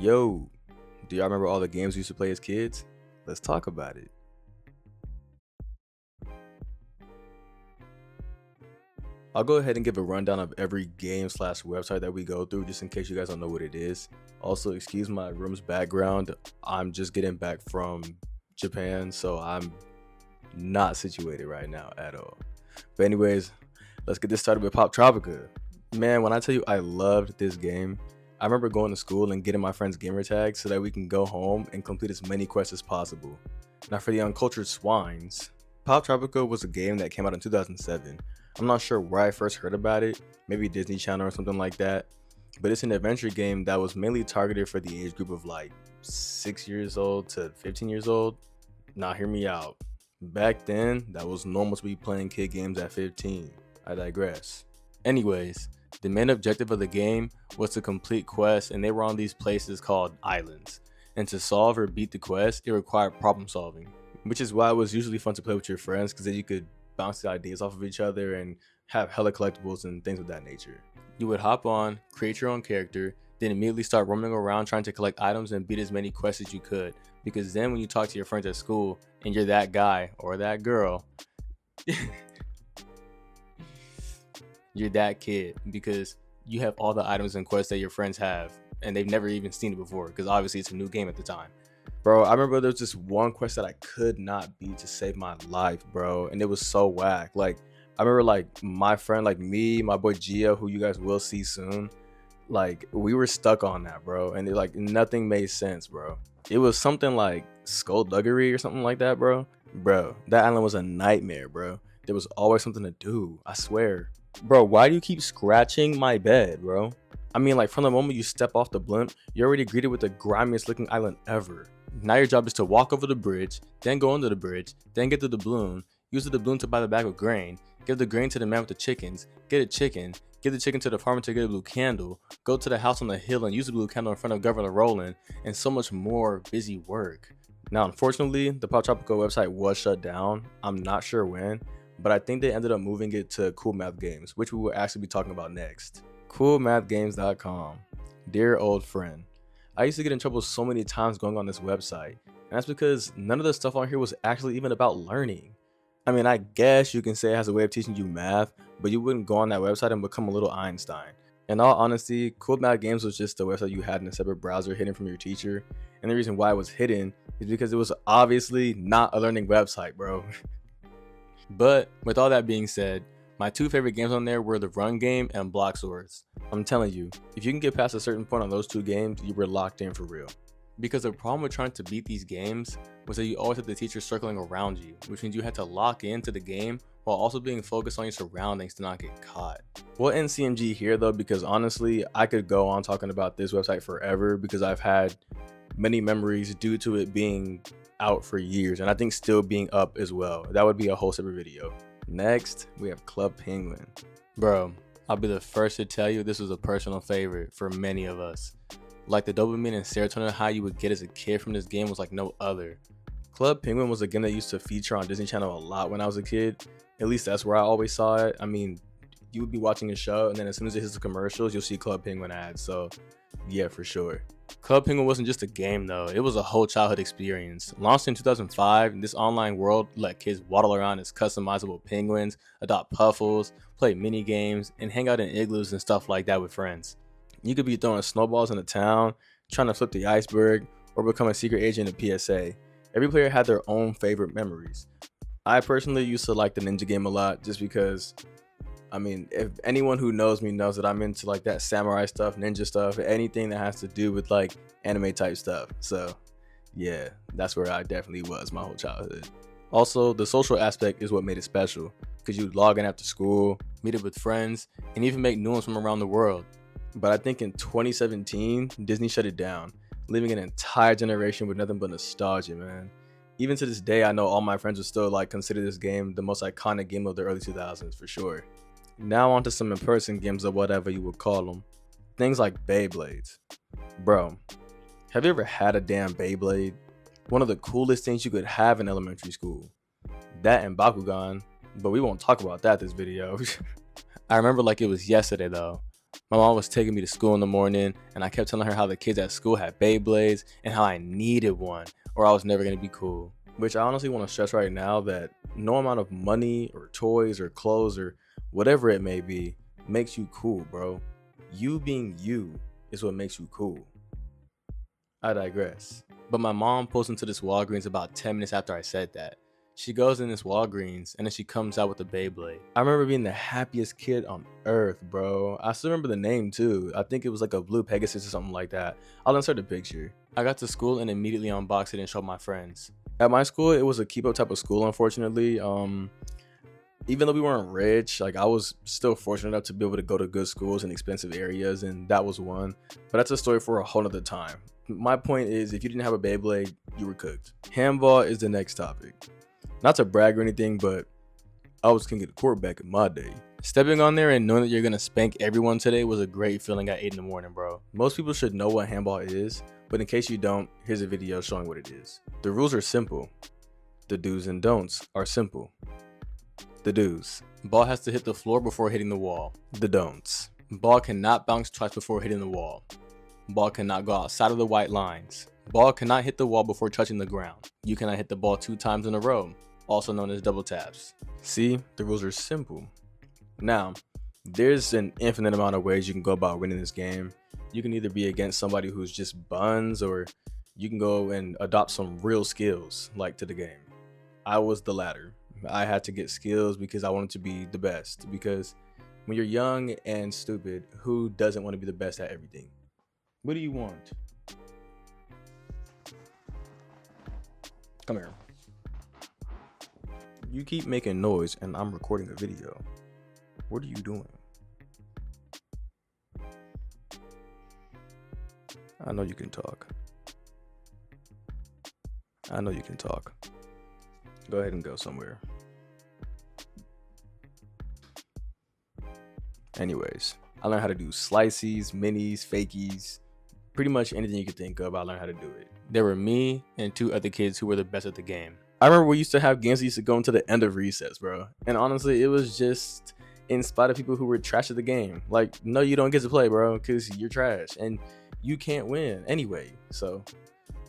Yo, do y'all remember all the games we used to play as kids? Let's talk about it. I'll go ahead and give a rundown of every game slash website that we go through just in case you guys don't know what it is. Also, excuse my room's background. I'm just getting back from Japan, so I'm not situated right now at all. But anyways, let's get this started with Pop Tropica. Man, when I tell you I loved this game, I remember going to school and getting my friends gamer tags so that we can go home and complete as many quests as possible. Now for the uncultured swines, Pop Tropica was a game that came out in 2007. I'm not sure where I first heard about it, maybe Disney Channel or something like that, but it's an adventure game that was mainly targeted for the age group of like 6 years old to 15 years old. Now hear me out. Back then, that was normal to be playing kid games at 15. I digress. Anyways, the main objective of the game was to complete quests, and they were on these places called islands. And to solve or beat the quest, it required problem solving, which is why it was usually fun to play with your friends because then you could bounce the ideas off of each other and have hella collectibles and things of that nature. You would hop on, create your own character, then immediately start roaming around trying to collect items and beat as many quests as you could. Because then when you talk to your friends at school and you're that guy or that girl, you're that kid because you have all the items and quests that your friends have and they've never even seen it before because obviously it's a new game at the time. Bro, I remember there was just one quest that I could not beat to save my life, bro, and it was so whack. Like, I remember like my friend, like me, my boy Gio, who you guys will see soon, like we were stuck on that, bro, and like nothing made sense, bro. It was something like skullduggery or something like that, bro. Bro, that island was a nightmare, bro. There was always something to do, I swear. Bro, why do you keep scratching my bed, bro? I mean, like from the moment you step off the blimp, you're already greeted with the grimiest looking island ever. Now your job is to walk over the bridge, then go under the bridge, then get the doubloon, use the doubloon to buy the bag of grain, give the grain to the man with the chickens, get a chicken, give the chicken to the farmer to get a blue candle, go to the house on the hill and use the blue candle in front of Governor Roland, and so much more busy work. Now, unfortunately, the Pop Tropico website was shut down. I'm not sure when, but I think they ended up moving it to Cool Math Games, which we will actually be talking about next. CoolMathGames.com. Dear old friend, I used to get in trouble so many times going on this website, and that's because none of the stuff on here was actually even about learning. I mean, I guess you can say it has a way of teaching you math, but you wouldn't go on that website and become a little Einstein. In all honesty, Cool Math Games was just a website you had in a separate browser hidden from your teacher, and the reason why it was hidden is because it was obviously not a learning website, bro. But with all that being said, my two favorite games on there were the Run game and Block Swords. I'm telling you, if you can get past a certain point on those two games, you were locked in for real. Because the problem with trying to beat these games was that you always had the teacher circling around you, which means you had to lock into the game while also being focused on your surroundings to not get caught. We'll end CMG here though, because honestly, I could go on talking about this website forever because I've had many memories due to it being out for years and I think still being up as well. That would be a whole separate video. Next, we have Club Penguin. Bro, I'll be the first to tell you this was a personal favorite for many of us. Like the dopamine and serotonin high you would get as a kid from this game was like no other. Club Penguin was a game that used to feature on Disney Channel a lot when I was a kid. At least that's where I always saw it. I mean, you would be watching a show and then as soon as it hits the commercials, you'll see Club Penguin ads. So yeah, for sure. Club Penguin wasn't just a game though, it was a whole childhood experience. Launched in 2005, this online world let kids waddle around as customizable penguins, adopt puffles, play mini games, and hang out in igloos and stuff like that with friends. You could be throwing snowballs in a town, trying to flip the iceberg, or become a secret agent in PSA. Every player had their own favorite memories. I personally used to like the ninja game a lot just because, I mean, if anyone who knows me knows that I'm into like that samurai stuff, ninja stuff, anything that has to do with like anime type stuff. So yeah, that's where I definitely was my whole childhood. Also, the social aspect is what made it special because you'd log in after school, meet up with friends, and even make new ones from around the world. But I think in 2017, Disney shut it down, leaving an entire generation with nothing but nostalgia, man. Even to this day, I know all my friends would still like consider this game the most iconic game of the early 2000s for sure. Now onto some in-person games or whatever you would call them. Things like Beyblades. Bro, have you ever had a damn Beyblade? One of the coolest things you could have in elementary school. That and Bakugan, but we won't talk about that this video. I remember like it was yesterday though. My mom was taking me to school in the morning, and I kept telling her how the kids at school had Beyblades and how I needed one or I was never going to be cool. Which I honestly want to stress right now that no amount of money or toys or clothes or whatever it may be makes you cool, bro. You being you is what makes you cool. I digress. But my mom pulls into this Walgreens about 10 minutes after I said that. She goes in this Walgreens and then she comes out with a Beyblade. I remember being the happiest kid on earth, bro. I still remember the name too. I think it was like a blue Pegasus or something like that. I'll insert the picture. I got to school and immediately unboxed it and showed my friends. At my school, it was a keep up type of school, unfortunately. Even though we weren't rich, like I was still fortunate enough to be able to go to good schools in expensive areas, and that was one. But that's a story for a whole nother time. My point is, if you didn't have a Beyblade, you were cooked. Handball is the next topic. Not to brag or anything, but I was king of the court back in my day. Stepping on there and knowing that you're gonna spank everyone today was a great feeling at 8 in the morning, bro. Most people should know what handball is, but in case you don't, here's a video showing what it is. The rules are simple. The do's and don'ts are simple. The do's: ball has to hit the floor before hitting the wall. The don'ts: ball cannot bounce twice before hitting the wall. Ball cannot go outside of the white lines. Ball cannot hit the wall before touching the ground. You cannot hit the ball 2 times in a row, also known as double taps. See, the rules are simple. Now, there's an infinite amount of ways you can go about winning this game. You can either be against somebody who's just buns, or you can go and adopt some real skills like to the game. I was the latter. I had to get skills because I wanted to be the best, because when you're young and stupid, who doesn't want to be the best at everything? What do you want? Come here. You keep making noise and I'm recording a video. What are you doing? I know you can talk. I know you can talk. Go ahead and go somewhere. Anyways, I learned how to do slices, minis, fakies, pretty much anything you could think of. I learned how to do it. There were me and 2 other kids who were the best at the game. I remember we used to have games that used to go into the end of recess, bro. And honestly, it was just in spite of people who were trash at the game. Like, no, you don't get to play, bro, because you're trash and you can't win anyway. So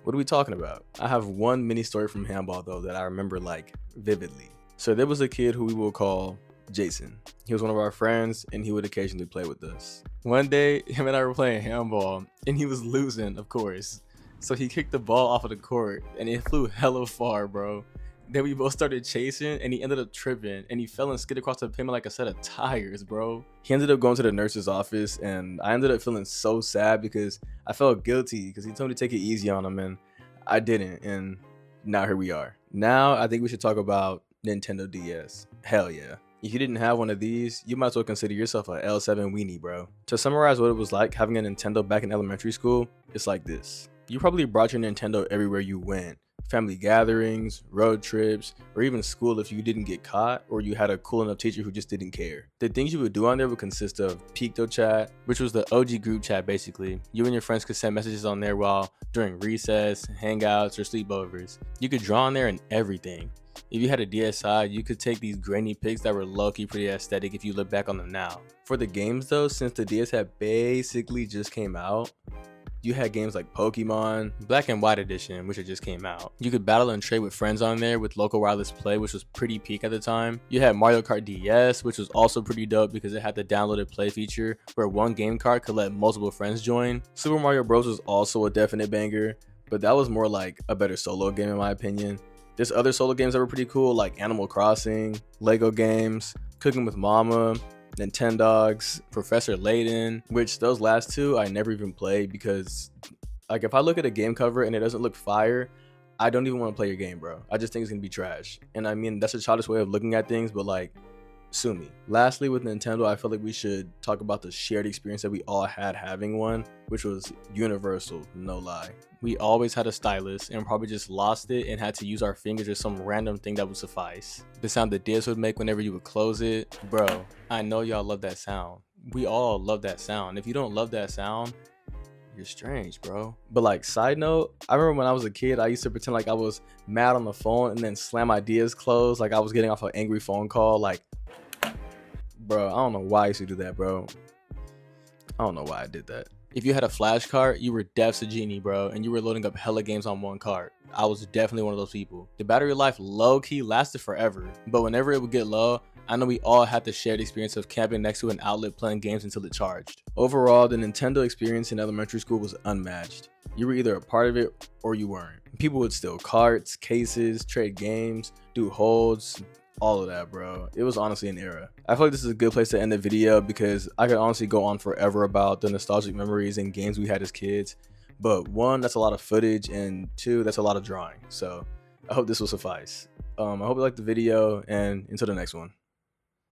what are we talking about? I have one mini story from handball though that I remember like vividly. So there was a kid who we will call Jason. He was one of our friends and he would occasionally play with us. One day, him and I were playing handball and he was losing, of course. So he kicked the ball off of the court and it flew hella far, bro. Then we both started chasing and he ended up tripping and he fell and skid across the pavement like a set of tires, bro. He ended up going to the nurse's office and I ended up feeling so sad because I felt guilty because he told me to take it easy on him and I didn't, and now here we are. Now I think we should talk about Nintendo DS. Hell yeah. If you didn't have one of these, you might as well consider yourself a L7 weenie, bro. To summarize what it was like having a Nintendo back in elementary school, it's like this. You probably brought your Nintendo everywhere you went. Family gatherings, road trips, or even school if you didn't get caught or you had a cool enough teacher who just didn't care. The things you would do on there would consist of PictoChat, which was the OG group chat basically. You and your friends could send messages on there while during recess, hangouts, or sleepovers. You could draw on there and everything. If you had a DSi, you could take these grainy pics that were low-key pretty aesthetic if you look back on them now. For the games though, since the DS had basically just came out, you had games like Pokemon, Black and White Edition, which had just came out. You could battle and trade with friends on there with local wireless play, which was pretty peak at the time. You had Mario Kart DS, which was also pretty dope because it had the downloaded play feature where one game card could let multiple friends join. Super Mario Bros was also a definite banger, but that was more like a better solo game in my opinion. There's other solo games that were pretty cool like Animal Crossing, Lego games, Cooking with Mama, Nintendogs, Professor Layton, which those last 2 I never even played because like if I look at a game cover and it doesn't look fire, I don't even want to play your game, bro. I just think it's gonna be trash. And I mean, that's a childish way of looking at things, but like, sue me. Lastly, with Nintendo, I feel like we should talk about the shared experience that we all had having one, which was universal, no lie. We always had a stylus and probably just lost it and had to use our fingers or some random thing that would suffice. The sound the DS would make whenever you would close it, bro, I know y'all love that sound. We all love that sound. If you don't love that sound, you're strange, bro. But like, side note, I remember when I was a kid, I used to pretend like I was mad on the phone and then slam my DS closed like I was getting off an angry phone call. Like, bro, I don't know why I used to do that, bro. I don't know why I did that. If you had a flash card, you were def's a genie, bro, and you were loading up hella games on one card. I was definitely one of those people. The battery life low-key lasted forever, but whenever it would get low, I know we all had the shared experience of camping next to an outlet playing games until it charged. Overall, the Nintendo experience in elementary school was unmatched. You were either a part of it or you weren't. People would steal carts, cases, trade games, do holds, all of that, bro. It was honestly an era. I feel like this is a good place to end the video because I could honestly go on forever about the nostalgic memories and games we had as kids. But one, that's a lot of footage, and two, that's a lot of drawing. So I hope this will suffice. I hope you liked the video, and until the next one.